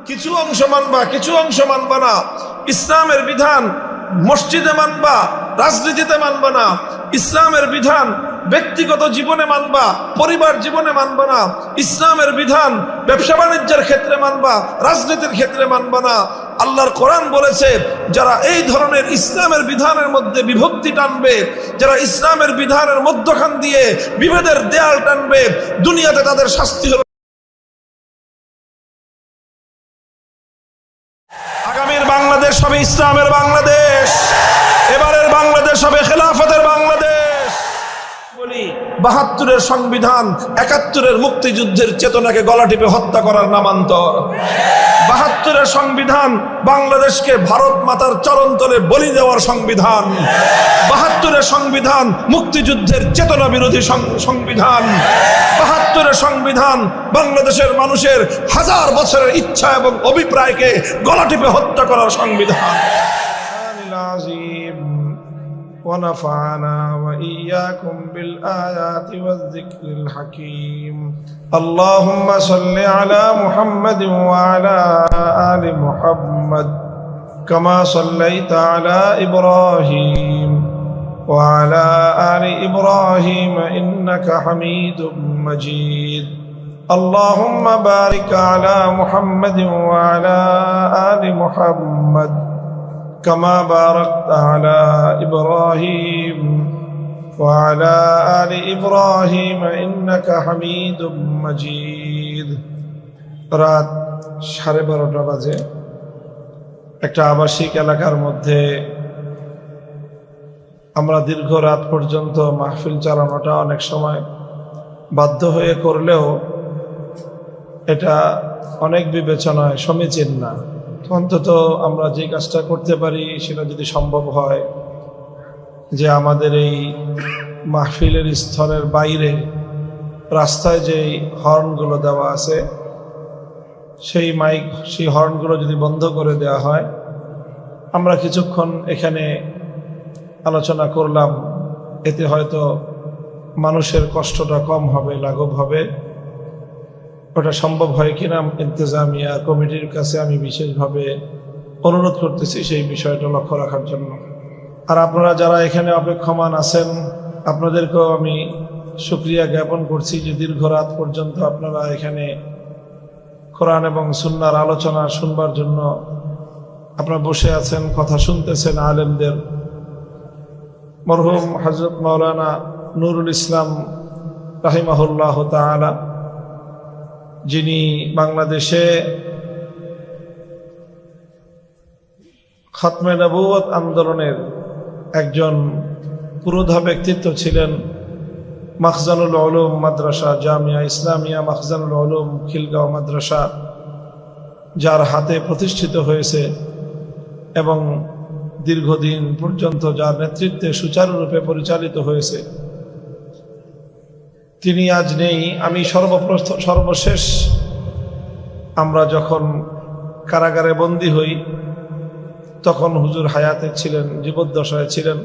কিছু অংশ মানবা, কিছু অংশ মানবা না। ইসলামের বিধান মসজিদে মানবা, রাজনীতিতে মানবা না। ইসলামের বিধান ব্যক্তিগত জীবনে মানবা, পরিবার জীবনে মানবা না। ইসলামের বিধান ব্যবসা বাণিজ্যের ক্ষেত্রে মানবা, রাজনীতির ক্ষেত্রে মানবা না। আল্লাহর কোরআন বলেছে, যারা এই ধরনের ইসলামের বিধানের মধ্যে বিভক্তি টানবে, যারা ইসলামের বিধানের মধ্যখান দিয়ে বিভেদের দেয়াল টানবে, দুনিয়াতে তাদের শাস্তি হবে। আগামীর বাংলাদেশ হবে ইসলামের বাংলাদেশ, এবারের বাংলাদেশ হবে খেলাফতের বাংলাদেশ। বলি ৭২-এর সংবিধান ৭১-এর মুক্তিযুদ্ধের চেতনাকে গলা টিপে হত্যা করার নামান্তর। ৭২-এর সংবিধান বাংলাদেশকে ভারত মাতার চরণতলে বলি দেওয়ার সংবিধান। ৭২-এর সংবিধান মুক্তিযুদ্ধের চেতনা বিরোধী সংবিধান। ৭২-এর সংবিধান বাংলাদেশের মানুষের হাজার বছরের ইচ্ছা এবং অভিপ্রায়কে গলা টিপে হত্যা করার সংবিধান। ونفعنا وإياكم بالآيات والذكر الحكيم. اللهم صل على محمد وعلى آل محمد كما صليت على إبراهيم وعلى آل إبراهيم إنك حميد مجيد. اللهم بارك على محمد وعلى آل محمد كما باركت على إبراهيم وعلى آل إبراهيم إنك حميد مجيد. রাত 12:30 বাজে একটা আবাসিক এলাকার মধ্যে আমরা দীর্ঘ রাত পর্যন্ত মাহফিল চালানোটা অনেক সময় বাধ্য হয়ে করলেও এটা অনেক বিবেচনায় সমীচীন না। অন্তত আমরা যে কাজটা করতে পারি সেটা যদি সম্ভব হয়, যে আমাদের এই মাহফিলের স্থলের বাইরে রাস্তায় যেই হর্নগুলো দেওয়া আছে সেই হর্নগুলো যদি বন্ধ করে দেওয়া হয়, আমরা কিছুক্ষণ এখানে আলোচনা করলাম, এতে হয়তো মানুষের কষ্টটা কম হবে, লাঘব হবে। ওটা সম্ভব হয় কিনা ইন্তেজামিয়া কমিটির কাছে আমি বিশেষভাবে অনুরোধ করতেছি সেই বিষয়টা লক্ষ্য রাখার জন্য। আর আপনারা যারা এখানে অপেক্ষমান আছেন, আপনাদেরকেও আমি শুকরিয়া জ্ঞাপন করছি যে দীর্ঘ রাত পর্যন্ত আপনারা এখানে কোরআন এবং সুন্নাহর আলোচনা শুনবার জন্য আপনারা বসে আছেন, কথা শুনতেছেন আলেমদের। মরহুম হযরত মাওলানা নুরুল ইসলাম রাহিমাহুল্লাহ তাআলা, যিনি বাংলাদেশে খতমে নবুয়ত আন্দোলনের একজন পুরোধা ব্যক্তিত্ব ছিলেন। মাখজানুল উলুম মাদ্রাসা জামিয়া ইসলামিয়া মাখজানুল উলুম খিলগাঁও মাদ্রাসা যার হাতে প্রতিষ্ঠিত হয়েছে এবং দীর্ঘদিন পর্যন্ত যার নেতৃত্বে সুচারুরূপে পরিচালিত হয়েছে, তিনি আজ নেই। আমি সর্বশেষ আমরা যখন কারাগারে বন্দী হই তখন হুজুর হায়াতে ছিলেন, জীবদ্দশায় ছিলেন।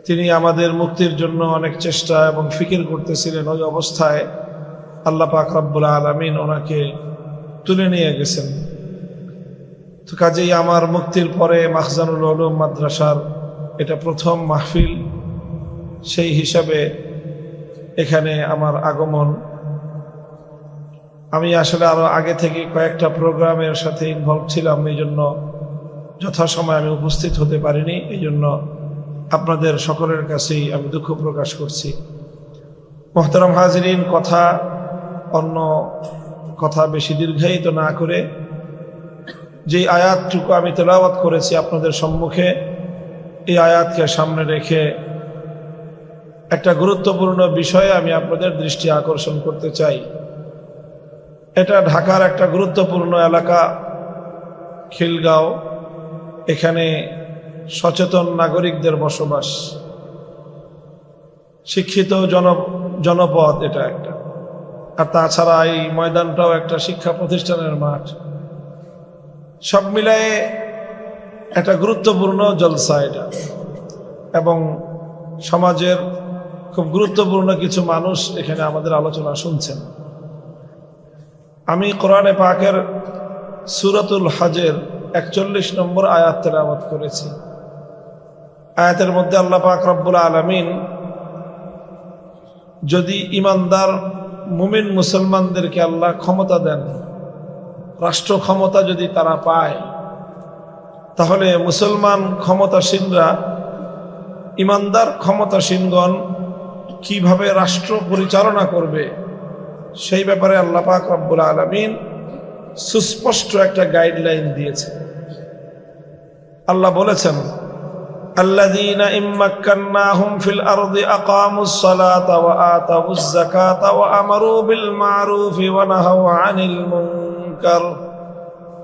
তিনি আমাদের মুক্তির জন্য অনেক চেষ্টা এবং ফিকির করতেছিলেন। ওই অবস্থায় আল্লাহ পাক রব্বুল আলামিন ওনাকে তুলে নিয়ে গেছেন। তো কাজেই আমার মুক্তির পরে মাখজানুল উলুম মাদ্রাসার এটা প্রথম মাহফিল, সেই হিসাবে এখানে আমার আগমন। আমি আসলে আরো আগে থেকে কয়েকটা প্রোগ্রামের সাথে ইনভলভ ছিলাম, এই জন্য যথাসময়ে আমি উপস্থিত হতে পারিনি। এই জন্য আপনাদের সকলের কাছেই আমি দুঃখ প্রকাশ করছি। মোহতারাম হাজিরিন, অন্য কথা বেশি দীর্ঘায়িত না করে যে আয়াতটুকু আমি তেলাওয়াত করেছি আপনাদের সম্মুখে, এই আয়াতকে সামনে রেখে একটা গুরুত্বপূর্ণ বিষয়ে আমি আপনাদের দৃষ্টি আকর্ষণ করতে চাই। এটা ঢাকার একটা গুরুত্বপূর্ণ এলাকা খিলগাঁও। এখানে সচেতন নাগরিকদের বসবাস, শিক্ষিত জনপদ এটা একটা। আর তাছাড়া এই ময়দানটাও একটা শিক্ষা প্রতিষ্ঠানের মাঠ। সব মিলায়ে একটা গুরুত্বপূর্ণ জলসা এটা, এবং সমাজের খুব গুরুত্বপূর্ণ কিছু মানুষ এখানে আমাদের আলোচনা শুনছেন। আমি কোরআনে পাকের সূরাতুল হজের 41 নম্বর আয়াত তেলাওয়াত করেছি। আয়াতের মধ্যে আল্লাহ পাক রব্বুল আলামিন যদি ইমানদার মুমিন মুসলমানদেরকে আল্লাহ ক্ষমতা দেন, রাষ্ট্র ক্ষমতা যদি তারা পায়, তাহলে মুসলমান ক্ষমতাসীনরা ইমানদার ক্ষমতাসীনগণ কিভাবে রাষ্ট্র পরিচালনা করবে সেই ব্যাপারে আল্লাহ পাক রব্বুল আলামিন সুস্পষ্ট একটা গাইডলাইন দিয়েছে। আল্লাহ বলেছেন, আল্লাযীনা ইম্মাক্কান্নাহুম ফিল আরদি আকামুস সালাতা ওয়া আতাউয যাকাতা ওয়া আমারু বিল মা'রুফি ওয়া নাহাউ আনিল মুনকার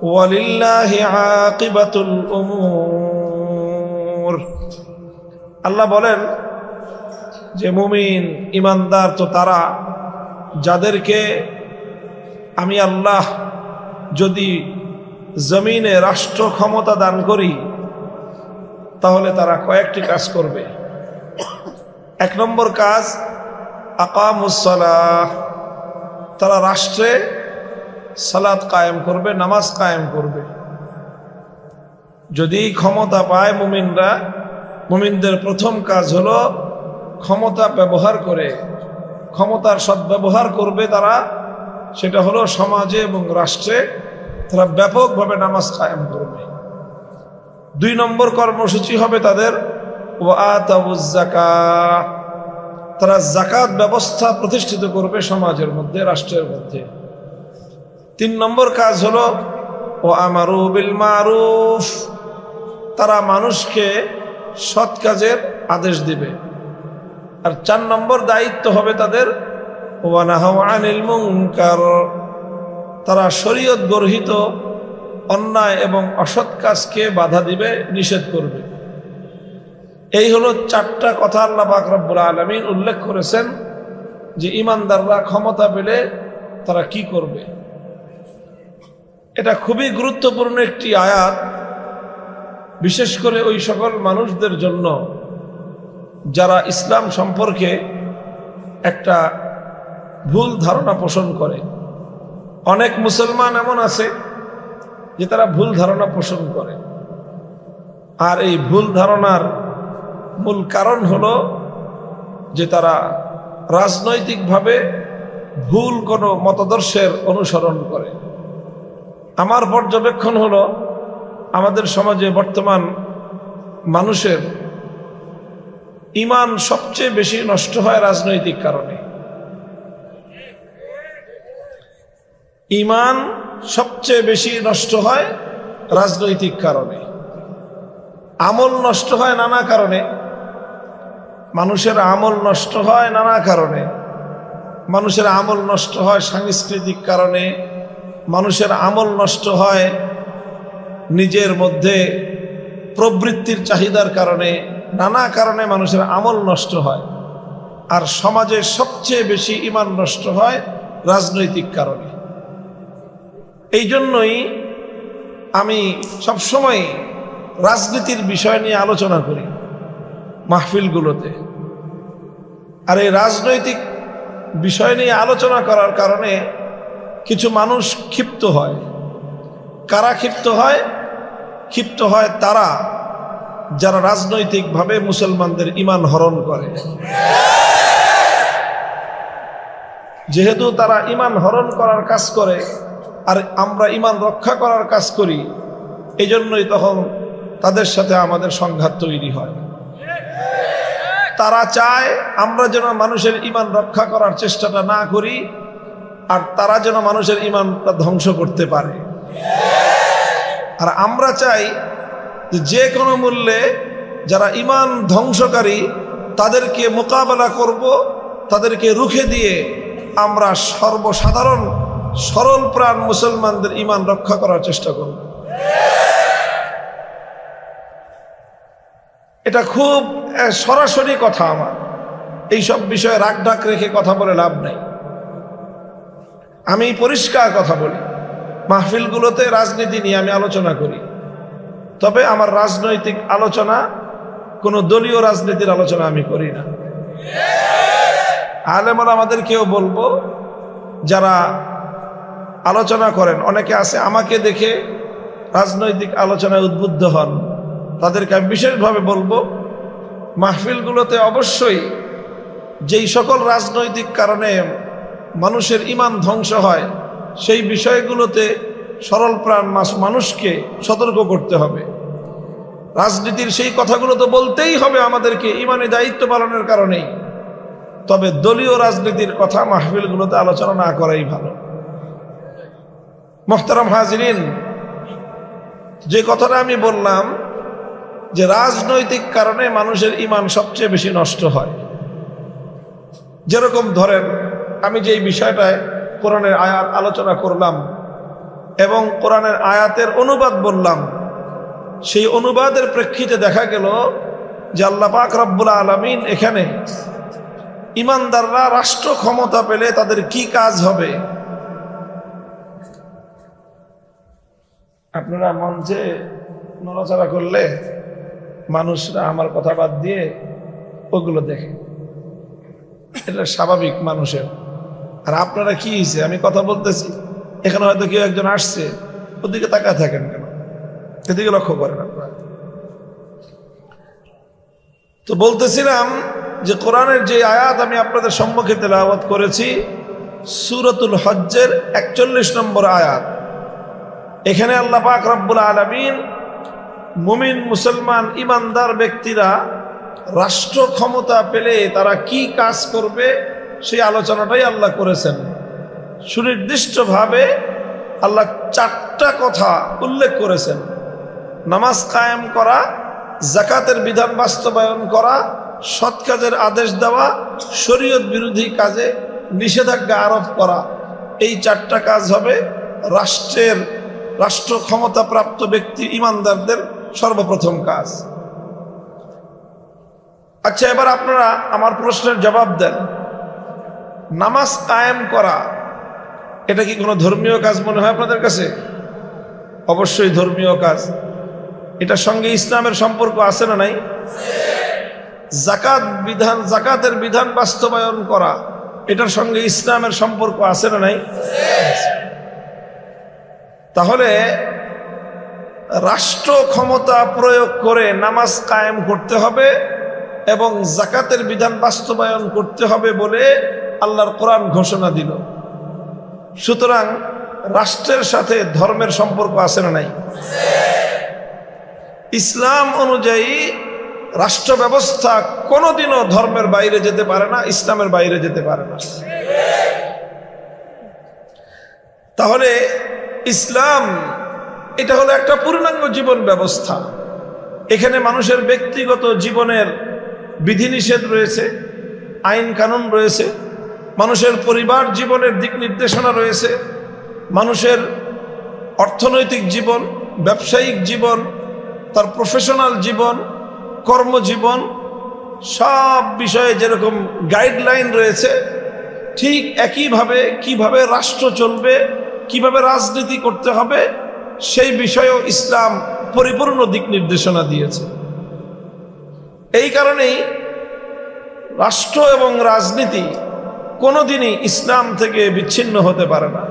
ওয়ালিল্লাহি আকিবাতুল উমুর। আল্লাহ বলেন যে মুমিন ইমানদার তো তারা যাদেরকে আমি আল্লাহ যদি জমিনে রাষ্ট্র ক্ষমতা দান করি তাহলে তারা কয়েকটি কাজ করবে। 1 নম্বর কাজ আকামুস সালাহ, তারা রাষ্ট্রে সালাত কায়েম করবে, নামাজ কায়েম করবে। যদি ক্ষমতা পায় মুমিনরা, মুমিনদের প্রথম কাজ হলো ক্ষমতা ব্যবহার করে ক্ষমতার সদ্ব্যবহার করবে তারা, সেটা হলো সমাজে এবং রাষ্ট্রে তারা ব্যাপকভাবে নামাজ কায়েম করবে। 2 নম্বর কর্মসূচি হবে তাদের ওয়া আতাউয যাকাত, তারা যাকাত ব্যবস্থা প্রতিষ্ঠিত করবে সমাজের মধ্যে, রাষ্ট্রের মধ্যে। 3 নম্বর কাজ হলো ওয়া আমারু বিল মা'রুফ, তারা মানুষকে সৎ কাজের আদেশ দিবে। আর 4 নম্বর দায়িত্ব হবে তাদের ওয়া নাহাউ আনিল মুনকার, তারা শরীয়ত গর্হিত অন্যায় এবং অসৎ কাজকে বাধা দিবে, নিষেধ করবে। এই হলো 4টা কথা আল্লাহ পাক রব্বুল আলামিন উল্লেখ করেছেন যে ইমানদাররা ক্ষমতা পেলে তারা কি করবে। এটা খুবই গুরুত্বপূর্ণ একটি আয়াত, বিশেষ করে ওই সকল মানুষদের জন্য যারা ইসলাম সম্পর্কে একটা ভুল ধারণা পোষণ করে। অনেক মুসলমান এমন আছে যে তারা ভুল ধারণা পোষণ করে, আর এই ভুল ধারণার মূল কারণ হলো যে তারা রাজনৈতিকভাবে ভুল কোনো মতাদর্শের অনুসরণ করে। আমার পর্যবেক্ষণ হলো আমাদের সমাজে বর্তমান মানুষের ঈমান সবচেয়ে বেশি নষ্ট হয় রাজনৈতিক কারণে। ঈমান সবচেয়ে বেশি নষ্ট হয় রাজনৈতিক কারণে। আমল নষ্ট হয় নানা কারণে, মানুষের আমল নষ্ট হয় নানা কারণে। মানুষের আমল নষ্ট হয় সাংস্কৃতিক কারণে, মানুষের আমল নষ্ট হয় নিজের মধ্যে প্রবৃত্তির চাহিদার কারণে, নানা কারণে মানুষের আমল নষ্ট হয়। আর সমাজে সবচেয়ে বেশি ঈমান নষ্ট হয় রাজনৈতিক কারণে। এই জন্যই আমি সবসময় রাজনীতির বিষয় নিয়ে আলোচনা করি মাহফিলগুলোতে। আর এই রাজনৈতিক বিষয় নিয়ে আলোচনা করার কারণে কিছু মানুষ ক্ষিপ্ত হয়। কারা ক্ষিপ্ত হয়? ক্ষিপ্ত হয় তারা যারা রাজনৈতিকভাবে মুসলমানদের ঈমান হরণ করে। যেহেতু তারা ঈমান হরণ করার কাজ করে আর আমরা ঈমান রক্ষা করার কাজ করি, এই জন্যই তখন তাদের সাথে আমাদের সংঘাত তৈরি হয়। তারা চায় আমরা যেন মানুষের ঈমান রক্ষা করার চেষ্টাটা না করি, আর তারা যেন মানুষের ঈমানটা ধ্বংস করতে পারে। আর আমরা চাই যে কোনো মূল্যে যারা ঈমান ধ্বংসকারী তাদেরকে মোকাবেলা করব, তাদেরকে রুখে দিয়ে আমরা সর্বসাধারণ সরল প্রাণ মুসলমানদের ঈমান রক্ষা করার চেষ্টা করব। এটা খুব সরাসরি কথা। আমার এইসব বিষয়ে রাগ ঢাক রেখে কথা বলে লাভ নাই। আমি পরিষ্কার কথা বলি। মাহফিলগুলোতে রাজনীতি নিয়ে আমি আলোচনা করি, তবে আমার রাজনৈতিক আলোচনা কোনো দলীয় রাজনীতির আলোচনা আমি করি না। আলেমরা আমাদেরকেও বলবো, যারা আলোচনা করেন। অনেকে আছে আমাকে দেখে রাজনৈতিক আলোচনায় উদ্বুদ্ধ হন, তাদেরকে আমি বিশেষভাবে বলবো, মাহফিলগুলোতে অবশ্যই যেই সকল রাজনৈতিক কারণে মানুষের ঈমান ধ্বংস হয় সেই বিষয়গুলোতে সরল প্রাণ মানুষকে সতর্ক করতে হবে। রাজনীতির সেই কথাগুলো তো বলতেই হবে আমাদেরকে ঈমানি দায়িত্ব পালনের কারণেই, তবে দলীয় রাজনীতির কথা মাহফিলগুলোতে আলোচনা না করাই ভালো। মোহতারাম হাজিরিন, যে কথাটা আমি বললাম যে রাজনৈতিক কারণে মানুষের ঈমান সবচেয়ে বেশি নষ্ট হয়, যেরকম ধরেন আমি যেই বিষয়টায় কোরআনের আয়াত আলোচনা করলাম এবং কোরআনের আয়াতের অনুবাদ বললাম, সেই অনুবাদের প্রেক্ষিতে দেখা গেল যে আল্লাহ পাক রব্বুল আলামিন এখানে ঈমানদাররা রাষ্ট্র ক্ষমতা পেলে তাদের কি কাজ হবে। আপনারা মঞ্চে নড়াচড়া করলে মানুষরা আমার কথা বাদ দিয়ে ওগুলো দেখে, এটা স্বাভাবিক মানুষের। আর আপনারা কি হয়েছে, আমি কথা বলতেছি, এখানে হয়তো কেউ একজন আসছে, ওদিকে তাকায় থাকেন কেন? এদিকে লক্ষ্য করেন আপনারা। তো বলতেছিলাম যে কোরআনের যে আয়াত আমি আপনাদের সম্মুখে তেলাওয়াত করেছি, সূরাতুল হজ্জের 41 নম্বর আয়াত। এখানে আল্লাহ পাক রব্বুল আলামিন মুমিন মুসলমান ঈমানদার ব্যক্তিরা রাষ্ট্র ক্ষমতা পেলে তারা কি কাজ করবে সেই আলোচনাটাই আল্লাহ করেছেন। সুনির্দিষ্টভাবে আল্লাহ 4টা কথা উল্লেখ করেছেন: নামাজ কায়েম করা, যাকাতের বিধান বাস্তবায়ন করা, সৎ কাজের আদেশ দেওয়া, শরীয়ত বিরোধী কাজে নিষেধাজ্ঞা আরোপ করা। এই 4টা কাজ হবে রাষ্ট্র ক্ষমতাপ্রাপ্ত ব্যক্তি ঈমানদারদের সর্বপ্রথম কাজ। আচ্ছা, এবার আপনারা আমার প্রশ্নের জবাব দেন, নামাজ কায়েম করা এটা কি কোনো ধর্মীয় কাজ মনে হয় আপনাদের কাছে? অবশ্যই ধর্মীয় কাজ। এটার সঙ্গে ইসলামের সম্পর্ক আছে না নাই? যাকাতের বিধান বাস্তবায়ন করা, এটার সঙ্গে ইসলামের সম্পর্ক আছে না নাই? তাহলে রাষ্ট্র ক্ষমতা প্রয়োগ করে নামাজ কায়েম করতে হবে এবং যাকাতের বিধান বাস্তবায়ন করতে হবে বলে আল্লাহর কোরআন ঘোষণা দিল। সুতরাং রাষ্ট্রের সাথে ধর্মের সম্পর্ক আছে না নাই? ইসলাম অনুযায়ী রাষ্ট্র ব্যবস্থা কোনোদিনও ধর্মের বাইরে যেতে পারে না, ইসলামের বাইরে যেতে পারে না। তাহলে ইসলাম এটা হলো একটা পূর্ণাঙ্গ জীবন ব্যবস্থা। এখানে মানুষের ব্যক্তিগত জীবনের বিধিনিষেধ রয়েছে, আইন কানুন রয়েছে, মানুষের পরিবার জীবনের দিক নির্দেশনা রয়েছে, মানুষের অর্থনৈতিক জীবন, ব্যবসায়িক জীবন, তার প্রফেশনাল জীবন, কর্মজীবন, সব বিষয়ে যেরকম গাইডলাইন রয়েছে, ঠিক একইভাবে কিভাবে রাষ্ট্র চলবে, কিভাবে রাজনীতি করতে হবে, সেই বিষয়েও ইসলাম পরিপূর্ণ দিক নির্দেশনা দিয়েছে। এই কারণেই রাষ্ট্র এবং রাজনীতি কোনোদিনই ইসলাম থেকে বিচ্ছিন্ন হতে পারে না।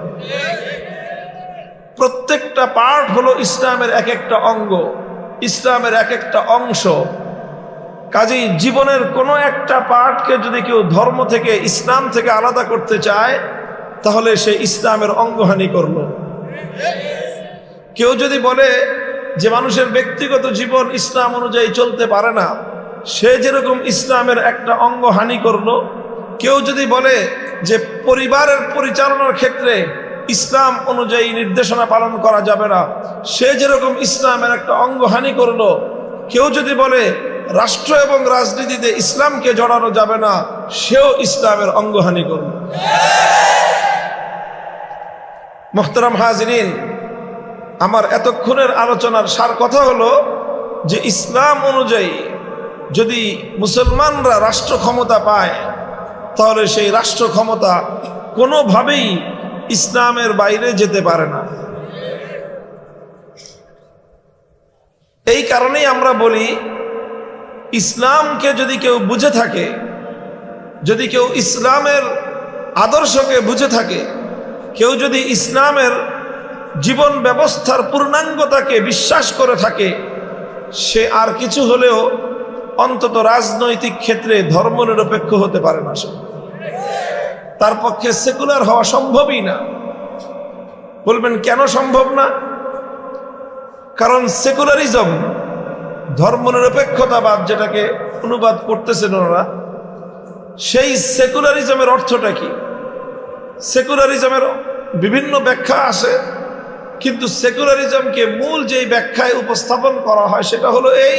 প্রত্যেকটা পার্ট হলো ইসলামের এক একটা অঙ্গ, ইসলামের এক একটা অংশ। কাজেই জীবনের কোনো একটা পার্টকে যদি কেউ ধর্ম থেকে, ইসলাম থেকে আলাদা করতে চায়, তাহলে সে ইসলামের অঙ্গহানি করলো। কেউ যদি বলে যে মানুষের ব্যক্তিগত জীবন ইসলাম অনুযায়ী চলতে পারে না, সে যেরকম ইসলামের একটা অঙ্গ হানি করলো। কেউ যদি বলে যে পরিবারের পরিচালনার ক্ষেত্রে ইসলাম অনুযায়ী নির্দেশনা পালন করা যাবে না, সে যেরকম ইসলামের একটা অঙ্গ হানি করলো। কেউ যদি বলে রাষ্ট্র এবং রাজনীতিতে ইসলামকে জড়ানো যাবে না, সেও ইসলামের অঙ্গহানি করল। মুহতারাম হাজিরিন, আমার এতক্ষণের আলোচনার সার কথা হলো যে ইসলাম অনুযায়ী যদি মুসলমানরা রাষ্ট্র ক্ষমতা পায়, তাহলে সেই রাষ্ট্র ক্ষমতা কোনোভাবেই ইসলামের বাইরে যেতে পারে না। এই কারণেই আমরা বলি, ইসলামকে যদি কেউ বুঝে থাকে, যদি কেউ ইসলামের আদর্শকে বুঝে থাকে, কেউ যদি ইসলামের জীবন ব্যবস্থার পূর্ণাঙ্গতাকে বিশ্বাস করে থাকে, সে আর কিছু হলেও অন্তত রাজনৈতিক ক্ষেত্রে ধর্মনিরপেক্ষ হতে পারে না। তার পক্ষে সেকুলার হওয়া সম্ভবই না। বলবেন কেন সম্ভব না? কারণ সেকুলারিজম, ধর্মনিরপেক্ষতাবাদ যেটাকে অনুবাদ করতেছেন ওনারা, সেই সেকুলারিজমের অর্থটা কি? সেকুলারিজমের বিভিন্ন ব্যাখ্যা আছে, কিন্তু সেকুলারিজমকে মূল যেই ব্যাখ্যায় উপস্থাপন করা হয় সেটা হলো এই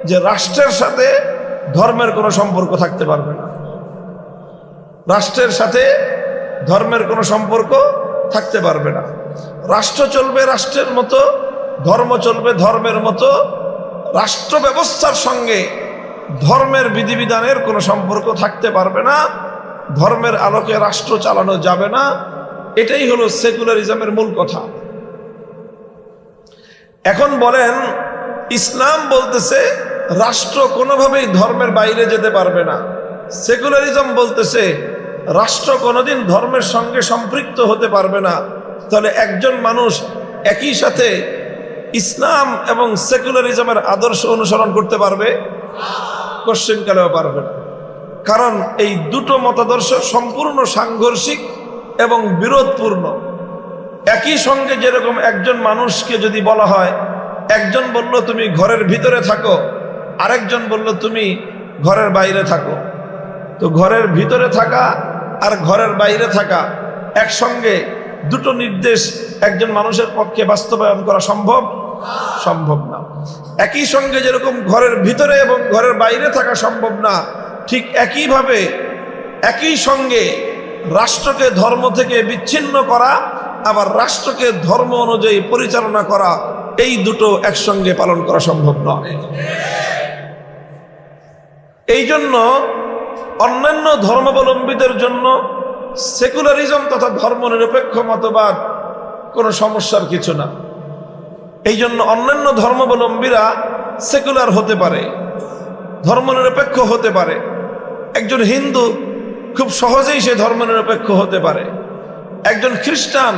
যে রাষ্ট্রের সাথে ধর্মের কোনো সম্পর্ক থাকতে পারবে না। রাষ্ট্রের সাথে ধর্মের কোনো সম্পর্ক থাকতে পারবে না। রাষ্ট্র চলবে রাষ্ট্রের মতো, ধর্ম চলবে ধর্মের মতো। রাষ্ট্র ব্যবস্থার সঙ্গে ধর্মের বিধিবিধানের কোনো সম্পর্ক থাকতে পারবে না। ধর্মের আলোকে রাষ্ট্র চালানো যাবে না। এটাই হলো সেকুলারিজমের মূল কথা। এখন বলেন, ইসলাম বলতেছে রাষ্ট্র কোনোভাবেই ধর্মের বাইরে যেতে পারবে না। সেকুলারিজম বলতেছে রাষ্ট্র কোনোদিন ধর্মের সঙ্গে সম্পৃক্ত হতে পারবে না। তাহলে একজন মানুষ একই সাথে ইসলাম এবং সেকুলারিজমের আদর্শ অনুসরণ করতে পারবে? কোশ্চেন কালেও পারবে না। কারণ এই দুটো মতাদর্শ সম্পূর্ণ সাংঘর্ষিক এবং বিরোধপূর্ণ। একই সঙ্গে যেরকম একজন মানুষকে যদি বলা হয়, একজন বলল তুমি ঘরের ভিতরে থাকো, আরেকজন বলল তুমি ঘরের বাইরে থাকো, তো ঘরের ভিতরে থাকা আর ঘরের বাইরে থাকা একসঙ্গে দুটো নির্দেশ একজন মানুষের পক্ষে বাস্তবায়ন করা সম্ভব? সম্ভব না। একই সঙ্গে যেরকম ঘরের ভিতরে এবং ঘরের বাইরে থাকা সম্ভব না, ঠিক একইভাবে একই সঙ্গে রাষ্ট্রকে ধর্ম থেকে বিচ্ছিন্ন করা আবার রাষ্ট্রকে ধর্ম অনুযায়ী পরিচালনা করা, এই দুটো একসঙ্গে পালন করা সম্ভব নয়। এই জন্য অন্যান্য ধর্মাবলম্বীদের জন্য সেকুলারিজম তথা ধর্মনিরপেক্ষ মতবাদ কোনো সমস্যার কিছু না। এই জন্য অন্যান্য ধর্মাবলম্বীরা সেকুলার হতে পারে, ধর্মনিরপেক্ষ হতে পারে। একজন হিন্দু খুব সহজেই সে ধর্মনিরপেক্ষ হতে পারে। একজন খ্রিস্টান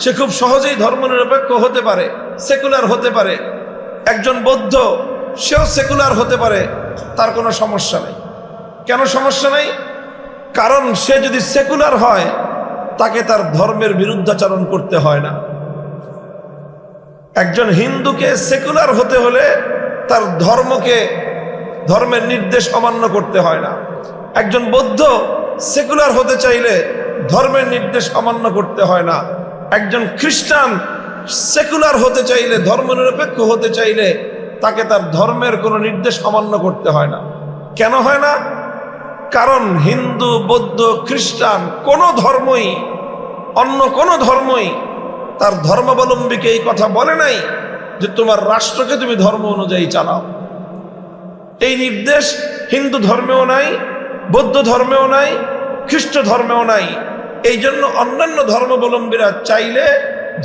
সে খুব সহজেই ধর্মনিরপেক্ষ হতে পারে, সেকুলার হতে পারে। একজন বৌদ্ধ সেও সেকুলার হতে পারে, তার কোনো সমস্যা নেই। কেন সমস্যা নেই? কারণ সে যদি সেকুলার হয় তাকে তার ধর্মের বিরুদ্ধাচরণ করতে হয় না। একজন হিন্দুকে সেকুলার হতে হলে তার ধর্মের নির্দেশ অমান্য করতে হয় না। একজন বৌদ্ধ সেকুলার হতে চাইলে ধর্মের নির্দেশ অমান্য করতে হয় না। একজন খ্রিস্টান সেকুলার হতে চাইলে, ধর্মনিরপেক্ষ হতে চাইলে তাকে তার ধর্মের কোনো নির্দেশ অমান্য করতে হয় না। কেন হয় না? কারণ হিন্দু, বৌদ্ধ, খ্রিস্টান কোনো ধর্মই, অন্য কোনো ধর্মই তার ধর্মাবলম্বীকে এই কথা বলে নাই যে তোমার রাষ্ট্রকে তুমি ধর্ম অনুযায়ী চালাও। এই নির্দেশ হিন্দু ধর্মেও নাই, বৌদ্ধ ধর্মেও নাই, খ্রিস্ট ধর্মেও নাই। এই জন্য অন্যান্য ধর্মাবলম্বীরা চাইলে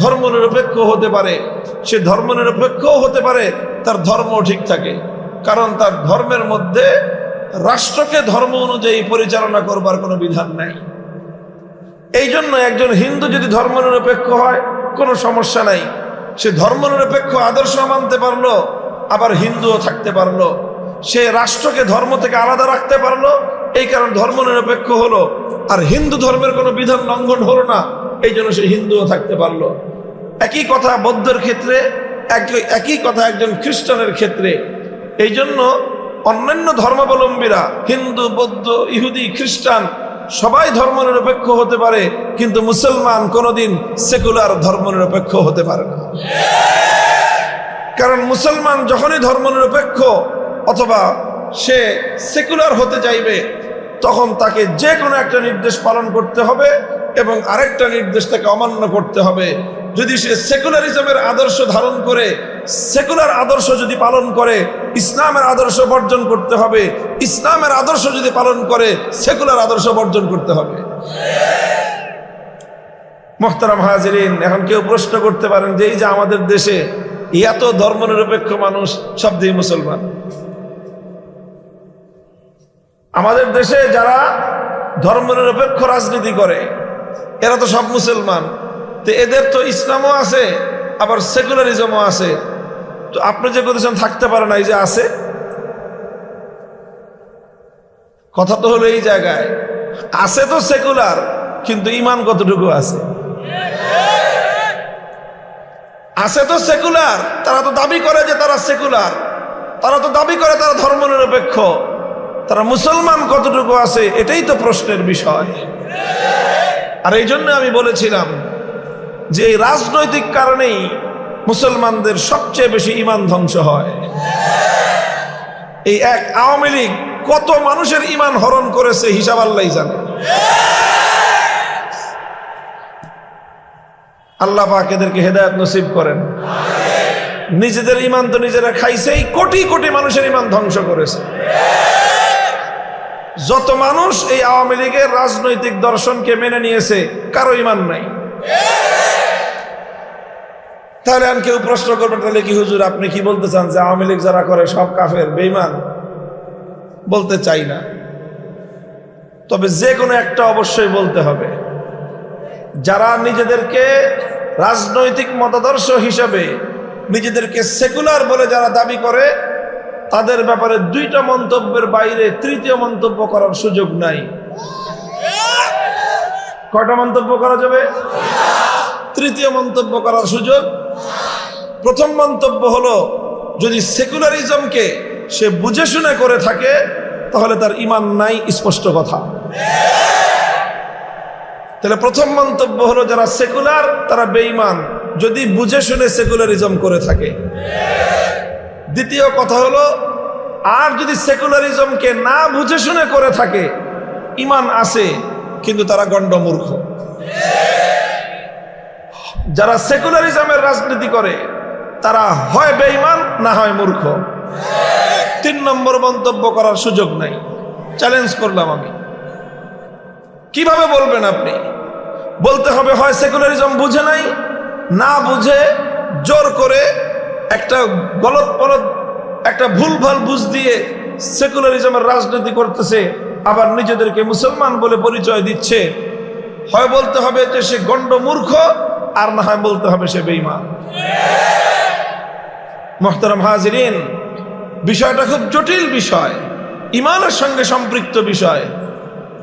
ধর্মনিরপেক্ষ হতে পারে। সে ধর্মনিরপেক্ষও হতে পারে, তার ধর্মও ঠিক থাকে, কারণ তার ধর্মের মধ্যে রাষ্ট্রকে ধর্ম অনুযায়ী পরিচালনা করবার কোনো বিধান নাই। এই জন্য একজন হিন্দু যদি ধর্মনিরপেক্ষ হয় কোনো সমস্যা নাই। সে ধর্মনিরপেক্ষ আদর্শ মানতে পারলো, আবার হিন্দুও থাকতে পারলো। সে রাষ্ট্রকে ধর্ম থেকে আলাদা রাখতে পারলো, এই কারণ ধর্মনিরপেক্ষ হলো। আর হিন্দু ধর্মের কোনো বিধান লঙ্ঘন হলো না, এই জন্য সে হিন্দুও থাকতে পারলো। একই কথা বৌদ্ধের ক্ষেত্রে, একই কথা একজন খ্রিস্টানের ক্ষেত্রে। এই জন্য অন্যান্য ধর্মাবলম্বীরা, হিন্দু, বৌদ্ধ, ইহুদি, খ্রিস্টান সবাই ধর্মনিরপেক্ষ হতে পারে, কিন্তু মুসলমান কোনোদিন সেকুলার ধর্মনিরপেক্ষ হতে পারে না। কারণ মুসলমান যখনই ধর্মনিরপেক্ষ অথবা সে সেকুলার হতে চাইবে, তখন তাকে যে কোনো একটা নির্দেশ পালন করতে হবে এবং আরেকটা নির্দেশ তাকে অমান্য করতে হবে। যদি সে সেকুলারিজমের আদর্শ ধারণ করে, সেকুলার আদর্শ যদি পালন করে, ইসলামের আদর্শ বর্জন করতে হবে। ইসলামের আদর্শ যদি পালন করে, সেকুলার আদর্শ বর্জন করতে হবে। মোহতারাম হাজিরিন, এখন কেউ প্রশ্ন করতে পারেন যে এই যে আমাদের দেশে এত ধর্মনিরপেক্ষ মানুষ, সব দিয়ে মুসলমান। আমাদের দেশে যারা ধর্মনিরপেক্ষ রাজনীতি করে, এরা তো সব মুসলমান, তো এদের তো ইসলামও আছে আবার সেকুলারিজমও আছে। তো আপনি যে বলেছেন থাকতে পারে না, এই যে আছে, কথা তো হলো এই জায়গায় আছে তো সেকুলার, কিন্তু ইমান কতটুকু আছে? আছে তো সেকুলার, তারা তো দাবি করে যে তারা সেকুলার, তারা তো দাবি করে তারা ধর্মনিরপেক্ষ, তারা মুসলমান কতটুকু আছে এটাই তো প্রশ্নের বিষয়। আর এই জন্য আমি বলেছিলাম যে এই রাজনৈতিক কারণেই মুসলমানদের সবচেয়ে বেশি ইমান ধ্বংস হয়। এই এক আওয়ামী লীগ কত মানুষের ইমান হরণ করেছে হিসাব আল্লাহই জানে। আল্লাহ পাক এদেরকে হেদায়েত নসিব করেন। নিজেদের ইমান তো নিজেরা খাইছেই, কোটি কোটি মানুষের ইমান ধ্বংস করেছে। যত মানুষ এই আওয়ামী লীগের রাজনৈতিক দর্শনকে মেনে নিয়েছে কারো ইমান নাই। তাহলে আর কেউ প্রশ্ন করবে, তাহলে কি হুজুর আপনি কি বলতে চান যে আওয়ামী লীগ যারা করে সব কাফের বেঈমান? বলতে চাই না, তবে যে কোনো একটা অবশ্যই বলতে হবে। যারা নিজেদেরকে রাজনৈতিক মতাদর্শ হিসাবে নিজেদেরকে সেকুলার বলে যারা দাবি করে, তাদের ব্যাপারে দুইটা মন্তব্যের বাইরে তৃতীয় মন্তব্য করার সুযোগ নাই। কয়টা মন্তব্য করা যাবে? তৃতীয় মন্তব্য করার সুযোগ। প্রথম মন্তব্য হলো, যদি সেকুলারিজমকে সে বুঝে শুনে করে থাকে তাহলে তার ঈমান নাই, স্পষ্ট কথা। তাহলে প্রথম মন্তব্য হলো যারা সেকুলার তারা বেঈমান, যদি বুঝে শুনে সেকুলারিজম করে থাকে। দ্বিতীয় কথা হলো, আর যদি সেকুলারিজমকে না বুঝে শুনে করে থাকে, ঈমান আছে কিন্তু তারা গণ্ডমূর্খ। যারা সেকুলারিজমের রাজনীতি করে তারা হয় বেঈমান না হয় মূর্খ। তিন নম্বর মন্তব্য করার সুযোগ নাই। চ্যালেঞ্জ করলাম আমি। কিভাবে বলবেন আপনি? বলতে হবে হয় সেকুলারিজম বুঝে নাই, না বুঝে জোর করে একটা গলত পলত একটা ভুলভাল বুঝ দিয়ে সেকুলারিজমের রাজনীতি করতেছে, আবার নিজেদেরকে মুসলমান বলে পরিচয় দিচ্ছে। হয় বলতে হবে যে সে গণ্ড মূর্খ, আর না হয় বলতে হবে সে বেঈমান। মুহতারাম হাজিরিন, বিষয়টা খুব জটিল বিষয়, ঈমানের সঙ্গে সম্পৃক্ত বিষয়।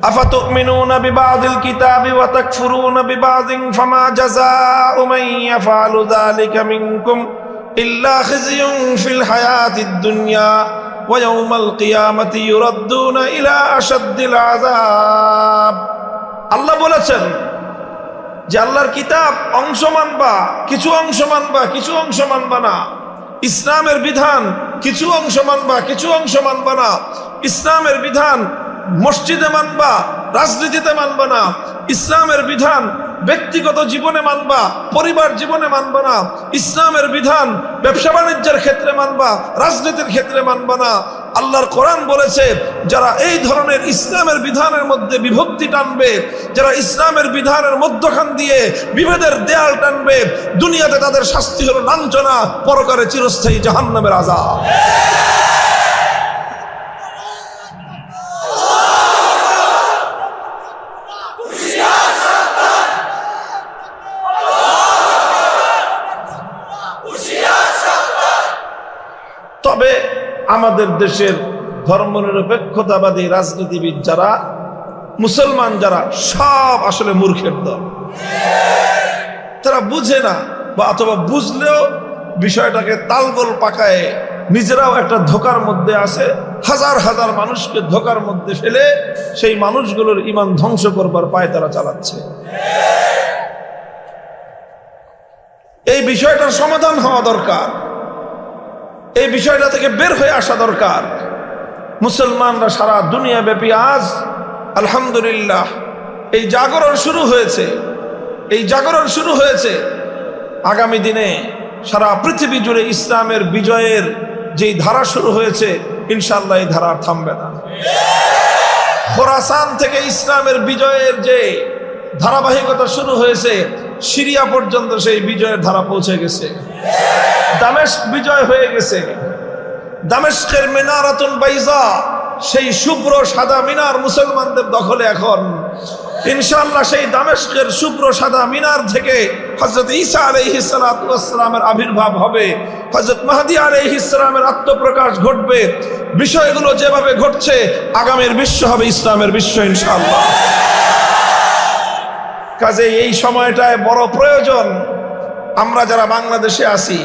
আফাতুমিনুনা বিবাযিল কিতাবি ওয়া তাকফুরুনা বিবাযিন ফামা জাযাউ মান ইয়াফআলু যালিকা মিনকুম ইল্লা খিzyun ফিল হায়াতিদ দুনিয়া ওয়া ইয়াউমাল কিয়ামাতি ইউরাদ্দুনা ইলা আশাদ্দিল আযাব। আল্লাহ বলেছেন যে আল্লাহর কিতাব অংশ মানবা, কিছু অংশ মানবা, কিছু অংশ মানবা না। ইসলামের বিধান কিছু অংশ মানবা, কিছু অংশ মানবা না। ইসলামের বিধান মসজিদে মানবা, রাজনীতিতে মানবা না। ইসলামের বিধান ব্যক্তিগত জীবনে মানবা, পরিবার জীবনে মানবা না। ইসলামের বিধান ব্যবসা বাণিজ্যের ক্ষেত্রে মানবা, রাজনীতির ক্ষেত্রে মানবা না। আল্লাহর কোরআন বলেছে, যারা এই ধরনের ইসলামের বিধানের মধ্যে বিভক্তি টানবে, যারা ইসলামের বিধানের মধ্যখান দিয়ে বিভেদের দেয়াল টানবে, দুনিয়াতে তাদের শাস্তি হলো লাঞ্ছনা, পরকালে চিরস্থায়ী জাহান্নামের আযাব। তবে আমাদের দেশের ধর্মনিরপেক্ষতাবাদী রাজনীতিবিদ যারা, মুসলমান যারা, সব আসলে মূর্খের দল। তারা বুঝে না, বা অথবা বুঝলেও বিষয়টাকে তালগোল পাকায় নিজেরাও একটা ধোকার মধ্যে আছে, হাজার হাজার মানুষকে ধোকার মধ্যে ফেলে সেই মানুষগুলোর ঈমান ধ্বংস করবার পায় তারা চালাচ্ছে। এই বিষয়টার সমাধান হওয়া দরকার, এই বিষয়টা থেকে বের হয়ে আসা দরকার। মুসলমানরা সারা দুনিয়া ব্যাপী আজ আলহামদুলিল্লাহ এই জাগরণ শুরু হয়েছে, এই জাগরণ শুরু হয়েছে। আগামী দিনে সারা পৃথিবী জুড়ে ইসলামের বিজয়ের যেই ধারা শুরু হয়েছে, ইনশাআল্লাহ এই ধারা থামবে না। খোরাসান থেকে ইসলামের বিজয়ের যে ধারাবাহিকতা শুরু হয়েছে, সিরিয়া পর্যন্ত সেই বিজয়ের ধারা পৌঁছে গেছে। দামেস্ক বিজয় হয়ে গেছে। দামেস্কের মিনারাতুন বাইজা, সেই শুভ্র সাদা মিনার মুসলমানদের দখলে এখন। ইনশাআল্লাহ সেই দামেস্কের শুভ্র সাদা মিনার থেকে হযরত ঈসা আলাইহিস সালাতু ওয়াস সালামের আবির্ভাব হবে, হযরত মাহদী আলাইহিস সালামের আত্মপ্রকাশ ঘটবে। বিষয়গুলো যেভাবে ঘটছে আগামীর বিশ্ব হবে ইসলামের বিশ্ব ইনশাআল্লাহ। কাজে এই সময়টায় বড় প্রয়োজন আমরা যারা বাংলাদেশে আছি,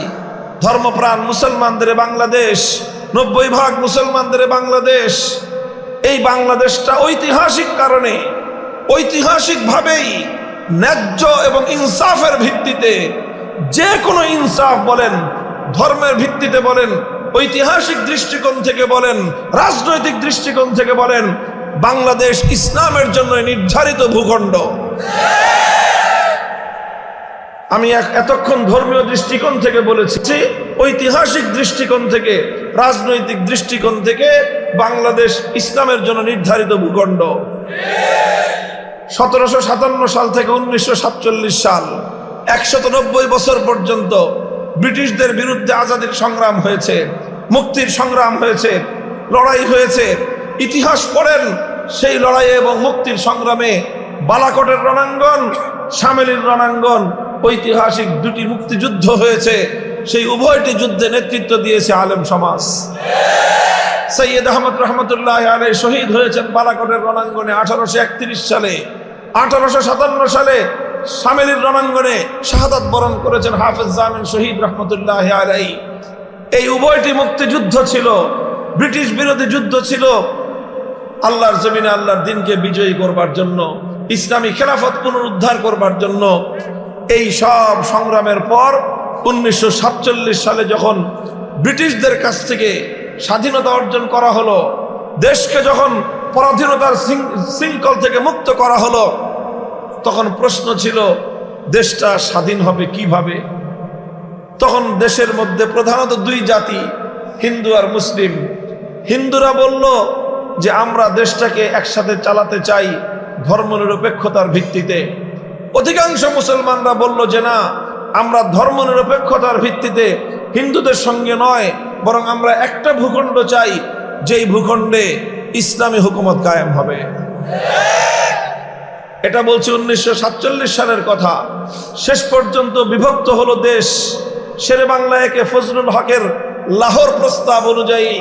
ধর্মপ্রাণ মুসলমানদের বাংলাদেশ, 90% মুসলমানদের বাংলাদেশ, এই বাংলাদেশটা ঐতিহাসিক কারণে ঐতিহাসিকভাবেই ন্যায্য এবং ইনসাফের ভিত্তিতে, যে কোনো ইনসাফ বলেন, ধর্মের ভিত্তিতে বলেন, ঐতিহাসিক দৃষ্টিকোণ থেকে বলেন, রাজনৈতিক দৃষ্টিকোণ থেকে বলেন, বাংলাদেশ ইসলামের জন্য নির্ধারিত ভূখণ্ড। আমি এতক্ষণ ধর্মীয় দৃষ্টিকোণ থেকে বলেছি, ঐতিহাসিক দৃষ্টিকোণ থেকে, রাজনৈতিক দৃষ্টিকোণ থেকে বাংলাদেশ ইসলামের জন্য নির্ধারিত ভূখণ্ড। 1757 সাল থেকে 1947 সাল 190 বছর পর্যন্ত ব্রিটিশদের বিরুদ্ধে আজাদির সংগ্রাম হয়েছে, মুক্তির সংগ্রাম হয়েছে, লড়াই হয়েছে। ইতিহাস পড়েন, সেই লড়াই এবং মুক্তির সংগ্রামে বালাকোটের রণাঙ্গন, শামেলির রণাঙ্গন, ঐতিহাসিক দুটি মুক্তিযুদ্ধ হয়েছে। সেই উভয়টি যুদ্ধে নেতৃত্ব দিয়েছে আলেম সমাজ। সৈয়দ আহমদ রহমতুল্লাহ আলাইহি শহীদ হয়েছেন বালাকোটের রণাঙ্গনে 1831 সালে। 1857 সালে শামেলির রণাঙ্গনে শাহাদাত বরণ করেছেন হাফেজ জামিন শহীদ রহমতুল্লাহ আলাইহি। এই উভয়টি মুক্তিযুদ্ধ ছিল, ব্রিটিশ বিরোধী যুদ্ধ ছিল, আল্লাহর জমিনে আল্লাহর দ্বীনকে বিজয়ী করবার জন্য, ইসলামী খেলাফত পুনরুদ্ধার করবার জন্য। এই সব সংগ্রামের পর 1947 সালে যখন ব্রিটিশদের কাছ থেকে স্বাধীনতা অর্জন করা হলো, দেশকে যখন পরাধীনতার শৃঙ্খল থেকে মুক্ত করা হলো, তখন প্রশ্ন ছিল দেশটা স্বাধীন হবে কিভাবে। তখন দেশের মধ্যে প্রধানত দুই জাতি, হিন্দু আর মুসলিম। হিন্দুরা বলল যে আমরা দেশটাকে একসাথে চালাতে চাই ধর্মনিরপেক্ষতার ভিত্তিতে। অধিকাংশ মুসলমানরা বলল যে না, আমরা ধর্মনিরপেক্ষতার ভিত্তিতে হিন্দুদের সঙ্গে নয়, বরং আমরা একটা ভূখণ্ড চাই, যেই ভূখণ্ডে ইসলামী হুকুমত কায়েম হবে। এটা বলছি 1947 সালের কথা। শেষ পর্যন্ত বিভক্ত হলো দেশ। শেরে বাংলা একে ফজলুল হকের লাহোর প্রস্তাব অনুযায়ী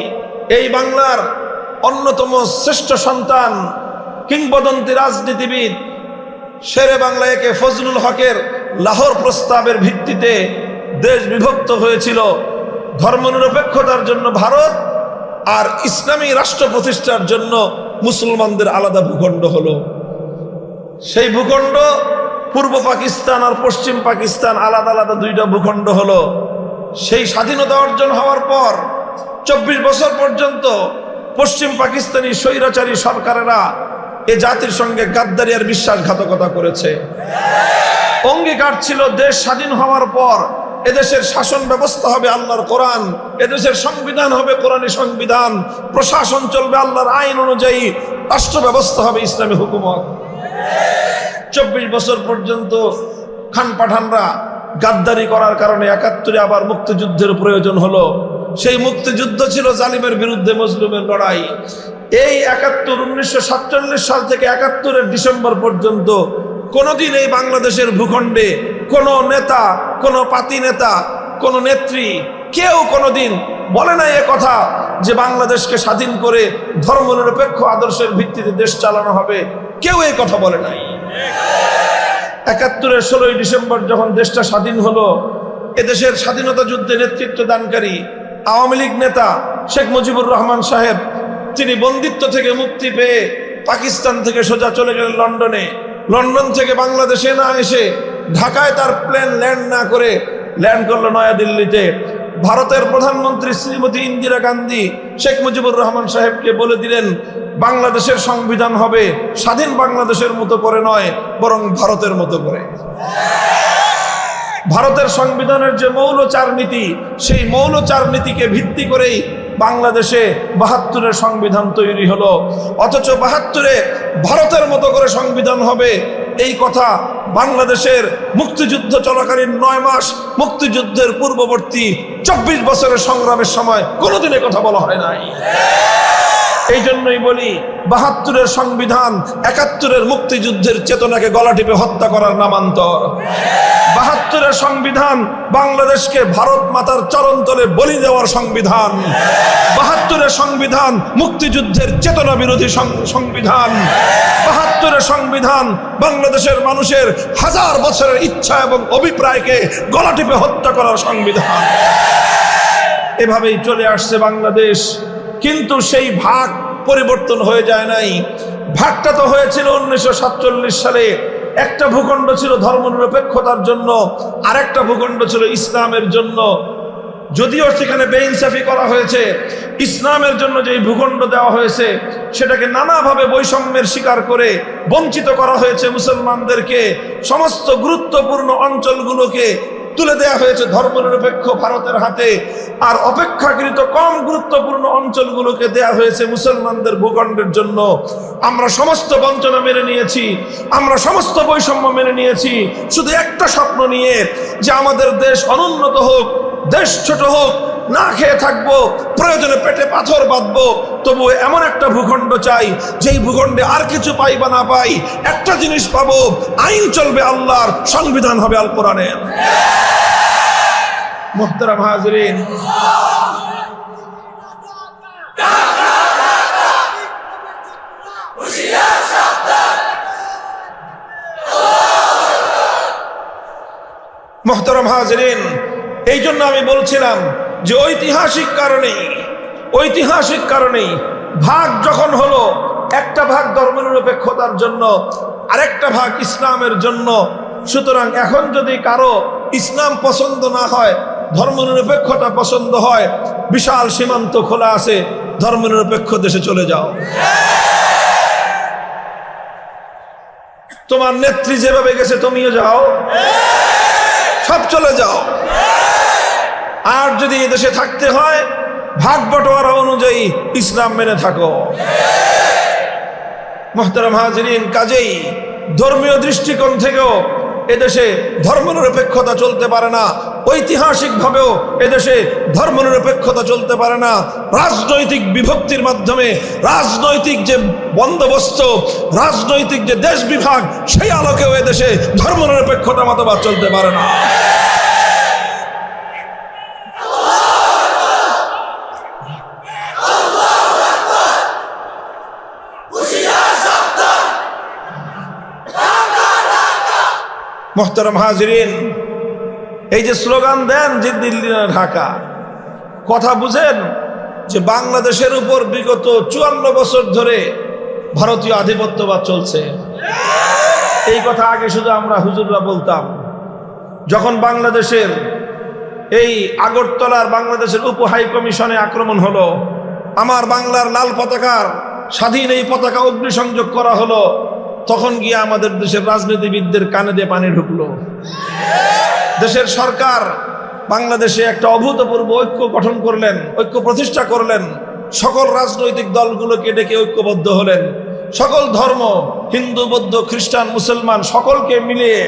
এই বাংলার অন্যতম শ্রেষ্ঠ সন্তান, কিংবদন্তি রাজনীতিবিদ শেরে বাংলা একে ফজলুল হকের লাহোর প্রস্তাবের ভিত্তিতে দেশ বিভক্ত হয়েছিল। ধর্মনিরপেক্ষতার জন্য ভারত আর ইসলামী রাষ্ট্র প্রতিষ্ঠার জন্য মুসলমানদের আলাদা ভূখণ্ড হলো। সেই ভূখণ্ড পূর্ব পাকিস্তান আর পশ্চিম পাকিস্তান, আলাদা আলাদা দুইটা ভূখণ্ড হলো। সেই স্বাধীনতা অর্জন হওয়ার পর 24 বছর পর্যন্ত পশ্চিম পাকিস্তানি স্বৈরাচারী সরকারেরা এ জাতির সঙ্গে গাদ্দারি আর বিশ্বাসঘাতকতা করেছে। অঙ্গীকার ছিল দেশ স্বাধীন হওয়ার পর এদেশের শাসন ব্যবস্থা হবে আল্লাহর কোরআন, এদেশের সংবিধান হবে কোরআনী সংবিধান, প্রশাসন চলবে আল্লাহর আইন অনুযায়ী, রাষ্ট্র ব্যবস্থা হবে ইসলামী হুকুমত। 24 বছর পর্যন্ত খান পাঠানরা গাদ্দারি করার কারণে 71-এ আবার মুক্তিযুদ্ধের প্রয়োজন হলো। সেই মুক্তিযুদ্ধ ছিল জালিমের বিরুদ্ধে মজলুমের লড়াই। এই 1947 সাল থেকে 71-এর ডিসেম্বর পর্যন্ত কোনোদিন এই বাংলাদেশের ভূখণ্ডে কোনো নেতা, কোনো পাতি নেতা, কোনো নেত্রী কেউ কোনোদিন বলে নাই এ কথা যে বাংলাদেশকে স্বাধীন করে ধর্মনিরপেক্ষ আদর্শের ভিত্তিতে দেশ চালানো হবে। কেউ এই কথা বলে নাই। 71-এর 16 ডিসেম্বর যখন দেশটা স্বাধীন হলো, এদেশের স্বাধীনতা যুদ্ধে নেতৃত্ব দানকারী আওয়ামী লীগ নেতা শেখ মুজিবুর রহমান সাহেব, তিনি বন্দিত্ব থেকে মুক্তি পেয়ে পাকিস্তান থেকে সোজা চলে গেলেন লন্ডনে। লন্ডন থেকে বাংলাদেশে না এসে ঢাকায় তার প্লেন ল্যান্ড না করে ল্যান্ড করলো নয়াদিল্লিতে। ভারতের প্রধানমন্ত্রী শ্রীমতী ইন্দিরা গান্ধী শেখ মুজিবুর রহমান সাহেবকে বলে দিলেন বাংলাদেশের সংবিধান হবে স্বাধীন বাংলাদেশের মতো করে নয়, বরং ভারতের মতো করে। ভারতের সংবিধানের যে মৌলচার নীতি, সেই মৌলচার নীতিকে ভিত্তি করেই বাংলাদেশে 72-এর সংবিধান তৈরি হলো। অথচ 72-এ ভারতের মতো করে সংবিধান হবে, এই কথা বাংলাদেশের মুক্তিযুদ্ধ চলাকালীন 9 মাস মুক্তিযুদ্ধের পূর্ববর্তী 24 বছরের সংগ্রামের সময় কোনোদিন কথা বলা হয় নাই। এই জন্যই বলি ৭২-এর সংবিধান ৭১-এর মুক্তিযুদ্ধের চেতনাকে গলা টিপে হত্যা করার নামান্তর। ৭২-এর সংবিধান বাংলাদেশকে ভারত মাতার চরণতলে বলি দেওয়ার সংবিধান। ৭২-এর সংবিধান মুক্তিযুদ্ধের চেতনা বিরোধী সংবিধান। ৭২-এর সংবিধান বাংলাদেশের মানুষের হাজার বছরের ইচ্ছা এবং অভিপ্রায়কে গলা টিপে হত্যা করার সংবিধান। এভাবেই চলে আসছে বাংলাদেশ, কিন্তু সেই ভাগ পরিবর্তন হয়ে যায় নাই। ভাগটা তো হয়েছিল 1947 সালে। একটা ভূখণ্ড ছিল ধর্মনিরপেক্ষতার জন্য, আরেকটা ভূখণ্ড ছিল ইসলামের জন্য। যদিও সেখানে বেইনসাফি করা হয়েছে, ইসলামের জন্য যে ভূখণ্ড দেওয়া হয়েছে সেটাকে নানাভাবে বৈষম্যের শিকার করে বঞ্চিত করা হয়েছে মুসলমানদেরকে। সমস্ত গুরুত্বপূর্ণ অঞ্চলগুলোকে তুলে দেওয়া হয়েছে ধর্মনিরপেক্ষ ভারতের হাতে, আর অপেক্ষাকৃত কম গুরুত্বপূর্ণ অঞ্চলগুলোকে দেয়া হয়েছে মুসলমানদের ভূখণ্ডের জন্য। আমরা সমস্ত বঞ্চনা মেনে নিয়েছি, আমরা সমস্ত বৈষম্য মেনে নিয়েছি, শুধু একটা স্বপ্ন নিয়ে যে আমাদের দেশ অনুন্নত হোক, দেশ ছোট হোক, না খেয়ে থাকবো, প্রয়োজনে পেটে পাথর বাঁধবো, তবু এমন একটা ভূখণ্ড চাই যেই ভূখণ্ডে আর কিছু পাই বা না পাই একটা জিনিস পাবো, আইন চলবে আল্লাহর, সংবিধান হবে আল কোরআনের। মুহতারাম হাজিরিন, মুহতারাম হাজিরিন, এই জন্য আমি বলছিলাম যে ঐতিহাসিক কারণেই ভাগ যখন হলো, একটা ভাগ ধর্মনিরপেক্ষতার জন্য, আরেকটা ভাগ ইসলামের জন্য। সুতরাং এখন যদি কারো ইসলাম পছন্দ না হয়, ধর্মনিরপেক্ষতা পছন্দ হয়, বিশাল সীমান্ত খোলা আছে, ধর্মনিরপেক্ষ দেশে চলে যাও। তোমার নেত্রী যেভাবে গেছে তুমিও যাও, সব চলে যাও। আর যদি এদেশে থাকতে হয় ভাগ বটোয়ারা অনুযায়ী ইসলাম মেনে থাকো। মুহতারাম হাজিরিন, কাজেই ধর্মীয় দৃষ্টিকোণ থেকেও এদেশে ধর্মনিরপেক্ষতা চলতে পারে না, ঐতিহাসিক ভাবেও এদেশে ধর্মনিরপেক্ষতা চলতে পারে না। রাজনৈতিক বিভক্তির মাধ্যমে রাজনৈতিক যে বন্দোবস্ত, রাজনৈতিক যে দেশ বিভাগ, সেই আলোকেও এদেশে ধর্মনিরপেক্ষতা মতবাদ চলতে পারে না। মুহতারাম হাজিরিন, এই যে স্লোগান দেন যে দিল্লি না ঢাকা, কথা বুঝেন যে বাংলাদেশের উপর বিগত 54 বছর ধরে ভারতীয় আধিপত্যবাদ চলছে। এই কথা আগে শুধু আমরা হুজুররা বলতাম। যখন বাংলাদেশের এই আগরতলার বাংলাদেশের উপ হাই কমিশনে আক্রমণ হলো, আমার বাংলার লাল পতাকার স্বাধীন এই পতাকা অগ্নিসংযোগ করা হলো, তখন গিয়ে আমাদের দেশের রাজনীতিবিদদের কানে দিয়ে পানি ঢুকলো। দেশের সরকার বাংলাদেশে একটা অভূতপূর্ব ঐক্য গঠন করলেন, ঐক্য প্রতিষ্ঠা করলেন, সকল রাজনৈতিক দলগুলোকে ডেকে ঐক্যবদ্ধ হলেন, সকল ধর্ম, হিন্দু, বৌদ্ধ, খ্রিস্টান, মুসলমান সকলকে মিলিয়ে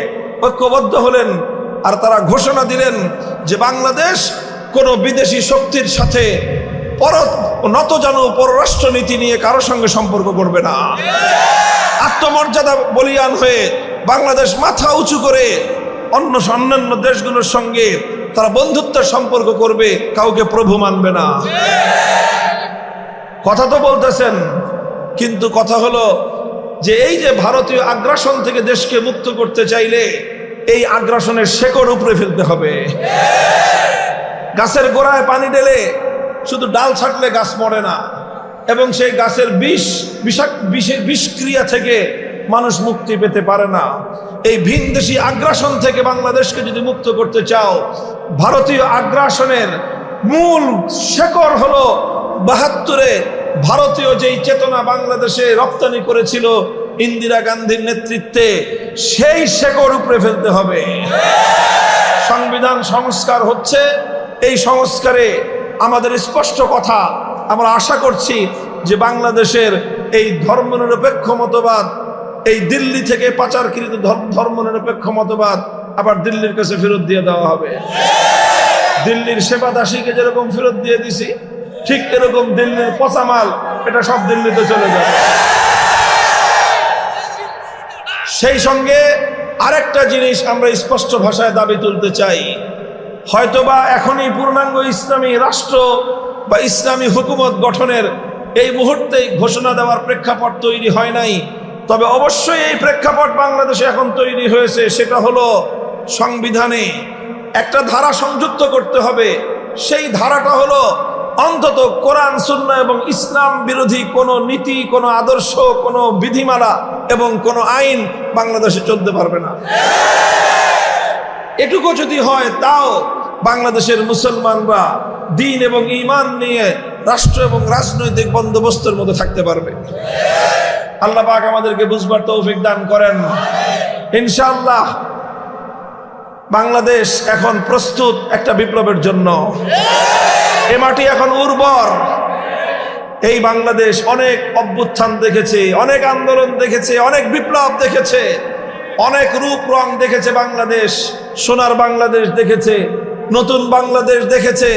ঐক্যবদ্ধ হলেন। আর তারা ঘোষণা দিলেন যে বাংলাদেশ কোনো বিদেশি শক্তির সাথে নতজানু পররাষ্ট্রনীতি নিয়ে কারো সঙ্গে সম্পর্ক করবে না। আত্মমর্যাদা বলিয়ান হয়ে বাংলাদেশ মাথা উঁচু করে অন্যান্য দেশগুলোর সঙ্গে তারা বন্ধুত্বের সম্পর্ক করবে, কাউকে প্রভু মানবে না। কথা তো বলতেছেন, কিন্তু কথা হলো যে এই যে ভারতীয় আগ্রাসন থেকে দেশকে মুক্ত করতে চাইলে এই আগ্রাসনের শেকড় উপরে ফেলতে হবে। গাছের গোড়ায় পানি ঢেলে শুধু ডাল ছাটলে গাছ মরে না, এবং সেই গাছের বিষক্রিয়া থেকে মানুষ মুক্তি পেতে পারে না। এই ভিনদেশী আগ্রাসন থেকে বাংলাদেশকে যদি মুক্ত করতে চাও, ভারতীয় আগ্রাসনের মূল শেকড় হলো ৭২-এ ভারতীয় যেই চেতনা বাংলাদেশে রপ্তানি করেছিল ইন্দিরা গান্ধীর নেতৃত্বে, সেই শেকড় উপরে ফেলতে হবে। সংবিধান সংস্কার হচ্ছে, এই সংস্কারে আমাদের স্পষ্ট কথা, আমরা আশা করছি যে বাংলাদেশের এই ধর্মনিরপেক্ষ মতবাদ, এই দিল্লি থেকে পাচারকৃত ধর্মনিরপেক্ষ মতবাদ আবার দিল্লির কাছে ফেরত দিয়ে দেওয়া হবে। দিল্লির সেবা দাসীকে যেরকম ফেরত দিয়ে দিছি, ঠিক এরকম দিল্লির পচামাল এটা সব দিল্লিতে চলে যাবে। সেই সঙ্গে আরেকটা জিনিস আমরা স্পষ্ট ভাষায় দাবি তুলতে চাই, হয়তোবা এখনই পূর্ণাঙ্গ ইসলামী রাষ্ট্র বা ইসলামী হুকুমত গঠনের এই মুহূর্তেই ঘোষণা দেওয়ার প্রেক্ষাপট তৈরি হয় নাই, তবে অবশ্যই এই প্রেক্ষাপট বাংলাদেশে এখন তৈরি হয়েছে। সেটা হলো সংবিধানে একটা ধারা সংযুক্ত করতে হবে। সেই ধারাটা হলো অন্তত কোরআন সুন্নাহ এবং ইসলাম বিরোধী কোনো নীতি, কোনো আদর্শ, কোনো বিধিমালা এবং কোনো আইন বাংলাদেশে চলতে পারবে না। এটুকু যদি হয়, তাও বাংলাদেশের মুসলমানরা দ্বীন এবং ঈমান নিয়ে রাষ্ট্র এবং রাজনৈতিক বন্দোবস্তের মধ্যে থাকতে পারবে। আল্লাহ পাক আমাদেরকে বুঝবার তৌফিক দান করেন। ইনশাআল্লাহ বাংলাদেশ এখন প্রস্তুত একটা বিপ্লবের জন্য। এ মাটি এখন উর্বর। এই বাংলাদেশ অনেক অভ্যুত্থান দেখেছে, অনেক আন্দোলন দেখেছে, অনেক বিপ্লব দেখেছে, অনেক রূপ রং দেখেছে। বাংলাদেশ সোনার বাংলাদেশ দেখেছে, নতুন বাংলাদেশ দেখেছে,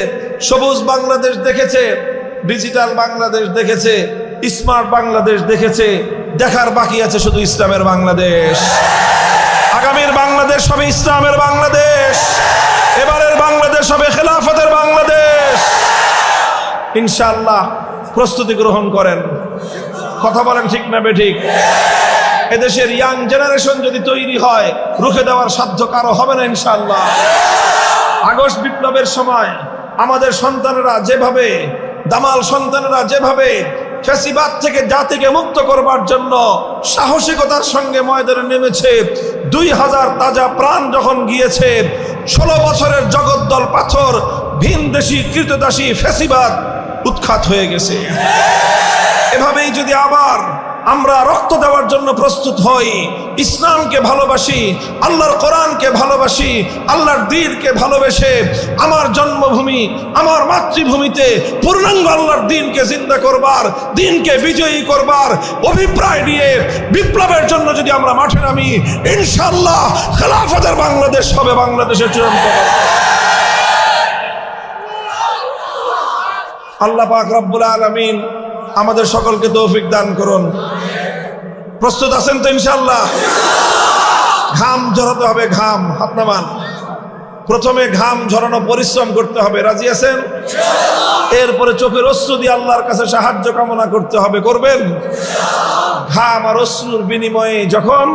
সবুজ বাংলাদেশ দেখেছে, ডিজিটাল বাংলাদেশ দেখেছে, স্মার্ট বাংলাদেশ দেখেছে। দেখার বাকি আছে শুধু ইসলামের বাংলাদেশ। আগামীর বাংলাদেশ হবে ইসলামের বাংলাদেশ। এবারের বাংলাদেশ হবে খেলাফতের বাংলাদেশ। ইনশাআল্লাহ প্রস্তুতি গ্রহণ করেন। কথা বলেন ঠিক না বেঠিক? এদেশের ইয়াং জেনারেশন যদি তৈরি হয়, রুখে দেওয়ার সাধ্য কারো হবে না ইনশাআল্লাহ। আগস্ট বিপ্লবের সময় আমাদের সন্তানেরা যেভাবে, দামাল সন্তানেরা যেভাবে ফ্যাসিবাদ থেকে জাতিকে মুক্ত করবার জন্য সাহসিকতার সঙ্গে ময়দানে নেমেছে, 2000 তাজা প্রাণ যখন গিয়েছে, 16 বছরের জগদ্দল পাথর ভিনদেশি কৃতদাসী ফ্যাসিবাদ উৎখাত হয়ে গেছে। এভাবেই যদি আবার আমরা রক্ত দেওয়ার জন্য প্রস্তুত হই, ইসলামকে ভালোবাসি, আল্লাহর কোরআনকে ভালোবাসি, আল্লাহর দ্বীনকে ভালোবেসে আমার জন্মভূমি, আমার মাতৃভূমিতে পূর্ণাঙ্গ আল্লাহর দ্বীনকে জিন্দা করবার, দ্বীনকে বিজয়ী করবার অভিপ্রায় নিয়ে বিপ্লবের জন্য যদি আমরা মাঠে নামি, ইনশাআল্লাহ খেলাফতের বাংলাদেশ হবে বাংলাদেশের চূড়ান্ত। আল্লাহ পাক রব্বুল আলামিন আমাদের সকলকে তৌফিক দান করুন। প্রস্তুত আছেন তো ইনশাআল্লাহ? ঘাম ঝরাতে হবে, ঘাম হাত নামান। প্রথমে ঘাম ঝরানো পরিশ্রম করতে হবে, রাজি আছেন? এরপরে চোখের অশ্রু দিয়ে আল্লাহর কাছে সাহায্য কামনা করতে হবে, করবেন? ঘাম আর অশ্রুর বিনিময়ে যখন,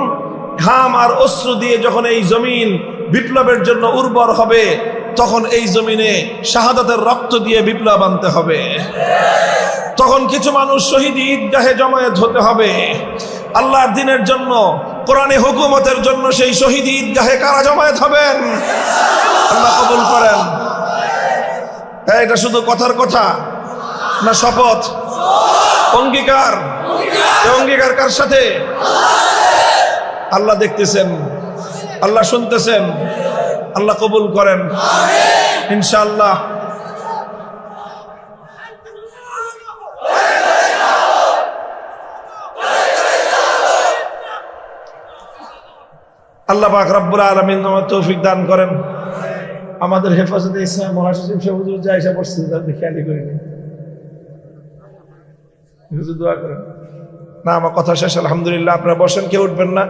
ঘাম আর অশ্রু দিয়ে যখন এই জমিন বিপ্লবের জন্য উর্বর হবে, তখন এই জমিনে শাহাদাতের রক্ত দিয়ে বিপ্লব আনতে হবে। তখন কিছু মানুষ শহীদ ঈদগাহে জমায়েত হতে হবে আল্লাহর দ্বীনের জন্য, কোরআনে হুকুমতের জন্য। সেই শহীদ ঈদগাহে কারা জমায়েত হবেন? আল্লাহ কবুল করেন। এটা শুধু কথার কথা না শপথ? অঙ্গীকার। অঙ্গীকার কার সাথে? আল্লাহ দেখতেছেন, আল্লাহ শুনতেছেন। আল্লাহ কবুল করেন ইনশাআল্লাহ। আল্লাহ পাক রব্বুল আলামিন আমাদের তৌফিক দান করেন। আমাদের হেফাজতে ইসলাম মহাসচিব হুজুর যা এসে পড়ছে, তাদের খেয়ালই করিনি। হুজুর দোয়া করেন না। আমার কথা শেষ, আলহামদুলিল্লাহ। আপনারা বসেন, কেউ উঠবেন না।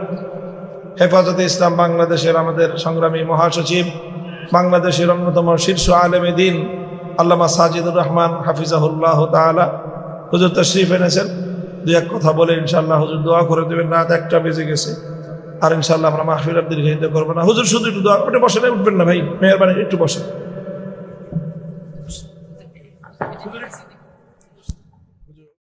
হেফাজতে ইসলাম বাংলাদেশের আমাদের সংগ্রামী মহাসচিব, বাংলাদেশের অন্যতম শীর্ষ আলেমে দ্বীন আল্লামা সাজিদুর রহমান হাফিজাহুল্লাহ তাআলা হুজুর তাশরীফ এনেছেন। দুই এক কথা বলে ইনশাআল্লাহ হুজুর দোয়া করে দেবেন। রাত 1টা বেজে গেছে, আর ইনশাআল্লাহ আমরা মাহফিল আর দীর্ঘায়িত করবো না। হুজুর শুধু একটু দোয়া করে বসেন, উঠবেন না ভাই, মেহেরবানি একটু বসেন।